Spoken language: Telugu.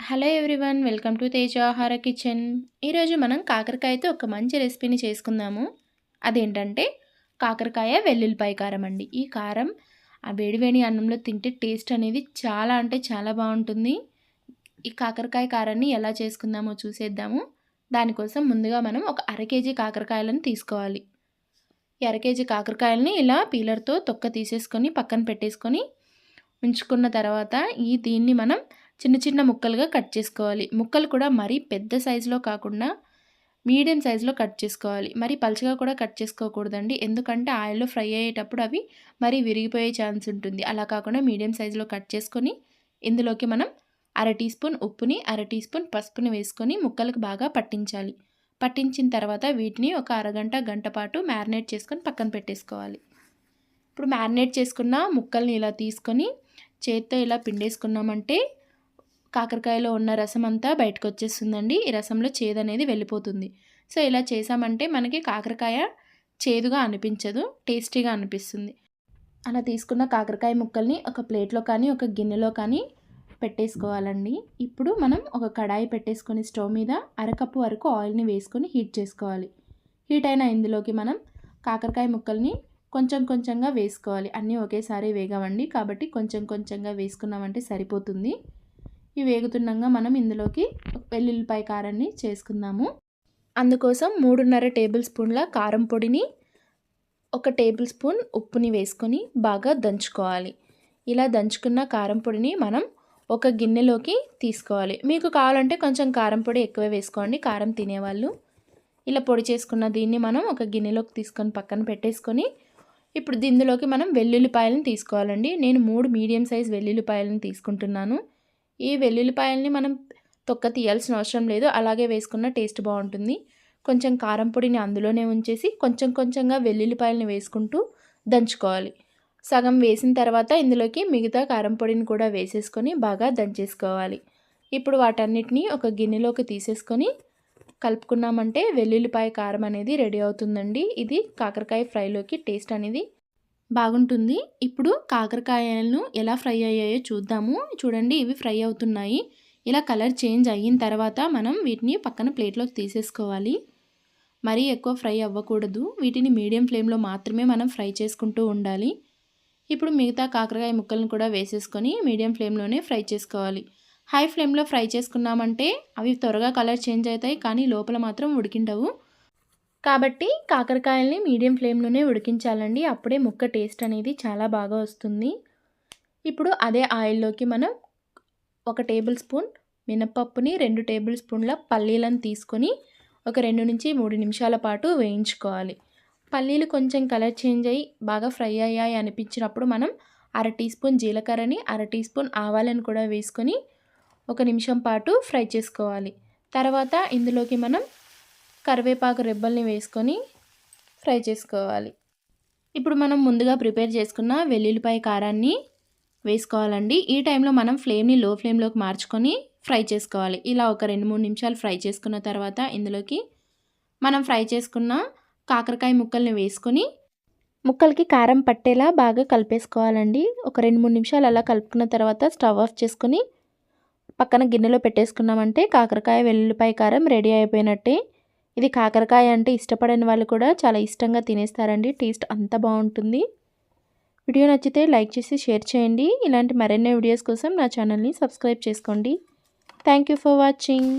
Hello everyone, welcome to Teja ఆహార కిచెన్. ఈరోజు మనం కాకరకాయతో ఒక మంచి రెసిపీని చేసుకుందాము. అదేంటంటే కాకరకాయ వెల్లుల్లిపాయ కారం అండి. ఈ కారం ఆ వేడివేడి అన్నంలో తింటే టేస్ట్ అనేది చాలా అంటే చాలా బాగుంటుంది. ఈ కాకరకాయ కారాన్ని ఎలా చేసుకుందామో చూసేద్దాము. దానికోసం ముందుగా మనం ఒక అర కేజీ కాకరకాయలను తీసుకోవాలి. ఈ అర కేజీ కాకరకాయలని ఇలా పీలర్తో తొక్క తీసేసుకొని పక్కన పెట్టేసుకొని ఉంచుకున్న తర్వాత దీన్ని మనం చిన్న చిన్న ముక్కలుగా కట్ చేసుకోవాలి. ముక్కలు కూడా మరీ పెద్ద సైజులో కాకుండా మీడియం సైజులో కట్ చేసుకోవాలి. మరి పలుచగా కూడా కట్ చేసుకోకూడదండి, ఎందుకంటే ఆయిల్లో ఫ్రై అయ్యేటప్పుడు అవి మరీ విరిగిపోయే ఛాన్స్ ఉంటుంది. అలా కాకుండా మీడియం సైజులో కట్ చేసుకొని ఇందులోకి మనం అర టీ స్పూన్ ఉప్పుని, అర టీ స్పూన్ పసుపుని వేసుకొని ముక్కలకు బాగా పట్టించాలి. పట్టించిన తర్వాత వీటిని ఒక అరగంట గంట పాటు మ్యారినేట్ చేసుకొని పక్కన పెట్టేసుకోవాలి. ఇప్పుడు మ్యారినేట్ చేసుకున్న ముక్కల్ని ఇలా తీసుకొని చేత్తో ఇలా పిండేసుకున్నామంటే కాకరకాయలో ఉన్న రసం అంతా బయటకు వచ్చేస్తుందండి. ఈ రసంలో చేదు అనేది వెళ్ళిపోతుంది. సో ఇలా చేసామంటే మనకి కాకరకాయ చేదుగా అనిపించదు, టేస్టీగా అనిపిస్తుంది. అలా తీసుకున్న కాకరకాయ ముక్కల్ని ఒక ప్లేట్లో కానీ ఒక గిన్నెలో కానీ పెట్టేసుకోవాలండి. ఇప్పుడు మనం ఒక కడాయి పెట్టేసుకొని స్టవ్ మీద అరకప్పు వరకు ఆయిల్ని వేసుకొని హీట్ చేసుకోవాలి. హీట్ అయిన ఇందులోకి మనం కాకరకాయ ముక్కల్ని కొంచెం కొంచెంగా వేసుకోవాలి. అన్నీ ఒకేసారి వేగవండి, కాబట్టి కొంచెం కొంచెంగా వేసుకున్నామంటే సరిపోతుంది. ఇవి వేగుతుండగా మనం ఇందులోకి వెల్లుల్లిపాయ కారాన్ని చేసుకుందాము. అందుకోసం 3.5 టేబుల్ స్పూన్ల కారం పొడిని, 1 టేబుల్ స్పూన్ ఉప్పుని వేసుకొని బాగా దంచుకోవాలి. ఇలా దంచుకున్న కారం పొడిని మనం ఒక గిన్నెలోకి తీసుకోవాలి. మీకు కావాలంటే కొంచెం కారం పొడి ఎక్కువ వేసుకోండి, కారం తినేవాళ్ళు. ఇలా పొడి చేసుకున్న దీన్ని మనం ఒక గిన్నెలోకి తీసుకొని పక్కన పెట్టేసుకొని ఇప్పుడు ఇందులోకి మనం వెల్లుల్లిపాయలను తీసుకోవాలండి. నేను 3 మీడియం సైజ్ వెల్లుల్లిపాయలను తీసుకుంటున్నాను. ఈ వెల్లుల్లిపాయలని మనం తొక్క తీయాల్సిన అవసరం లేదు, అలాగే వేసుకున్న టేస్ట్ బాగుంటుంది. కొంచెం కారం పొడిని అందులోనే ఉంచేసి కొంచెం కొంచెంగా వెల్లుల్లిపాయలని వేసుకుంటూ దంచుకోవాలి. సగం వేసిన తర్వాత ఇందులోకి మిగతా కారం పొడిని కూడా వేసేసుకొని బాగా దంచేసుకోవాలి. ఇప్పుడు వాటన్నిటిని ఒక గిన్నెలోకి తీసేసుకొని కలుపుకున్నామంటే వెల్లుల్లిపాయ కారం అనేది రెడీ అవుతుందండి. ఇది కాకరకాయ ఫ్రైలోకి టేస్ట్ అనేది బాగుంటుంది. ఇప్పుడు కాకరకాయలను ఎలా ఫ్రై అయ్యాయో చూద్దాము. చూడండి, ఇవి ఫ్రై అవుతున్నాయి. ఇలా కలర్ చేంజ్ అయిన తర్వాత మనం వీటిని పక్కన ప్లేట్లోకి తీసేసుకోవాలి. మరీ ఎక్కువ ఫ్రై అవ్వకూడదు, వీటిని మీడియం ఫ్లేమ్లో మాత్రమే మనం ఫ్రై చేసుకుంటూ ఉండాలి. ఇప్పుడు మిగతా కాకరకాయ ముక్కలను కూడా వేసేసుకొని మీడియం ఫ్లేమ్లోనే ఫ్రై చేసుకోవాలి. హై ఫ్లేమ్లో ఫ్రై చేసుకున్నామంటే అవి త్వరగా కలర్ చేంజ్ అవుతాయి, కానీ లోపల మాత్రం ఉడికిండవు. కాబట్టి కాకరకాయల్ని మీడియం ఫ్లేమ్లోనే ఉడికించాలండి, అప్పుడే ముక్క టేస్ట్ అనేది చాలా బాగా వస్తుంది. ఇప్పుడు అదే ఆయిల్లోకి మనం 1 టేబుల్ స్పూన్ మినపప్పుని, 2 టేబుల్ స్పూన్ల పల్లీలను తీసుకొని ఒక 2 నుంచి 3 నిమిషాల పాటు వేయించుకోవాలి. పల్లీలు కొంచెం కలర్ చేంజ్ అయ్యి బాగా ఫ్రై అయ్యాయి అనిపించినప్పుడు మనం అర టీ స్పూన్ జీలకర్రని, అర టీ స్పూన్ ఆవాలను కూడా వేసుకొని 1 నిమిషం పాటు ఫ్రై చేసుకోవాలి. తర్వాత ఇందులోకి మనం కరివేపాకు రెబ్బల్ని వేసుకొని ఫ్రై చేసుకోవాలి. ఇప్పుడు మనం ముందుగా ప్రిపేర్ చేసుకున్న వెల్లుల్లిపాయ కారాన్ని వేసుకోవాలండి. ఈ టైంలో మనం ఫ్లేమ్ని లో ఫ్లేమ్లోకి మార్చుకొని ఫ్రై చేసుకోవాలి. ఇలా ఒక 2-3 నిమిషాలు ఫ్రై చేసుకున్న తర్వాత ఇందులోకి మనం ఫ్రై చేసుకున్న కాకరకాయ ముక్కల్ని వేసుకొని ముక్కలకి కారం పట్టేలా బాగా కలిపేసుకోవాలండి. ఒక 2-3 నిమిషాలు అలా కలుపుకున్న తర్వాత స్టవ్ ఆఫ్ చేసుకొని పక్కన గిన్నెలో పెట్టేసుకున్నామంటే కాకరకాయ వెల్లుల్లిపాయ కారం రెడీ అయిపోయినట్టే. ఇది కాకరకాయ అంటే ఇష్టపడని వాళ్ళు కూడా చాలా ఇష్టంగా తినేస్తారండి, టేస్ట్ అంత బాగుంటుంది. వీడియో నచ్చితే లైక్ చేసి షేర్ చేయండి. ఇలాంటి మరిన్ని వీడియోస్ కోసం నా ఛానల్ని సబ్స్క్రైబ్ చేసుకోండి. Thank you for watching.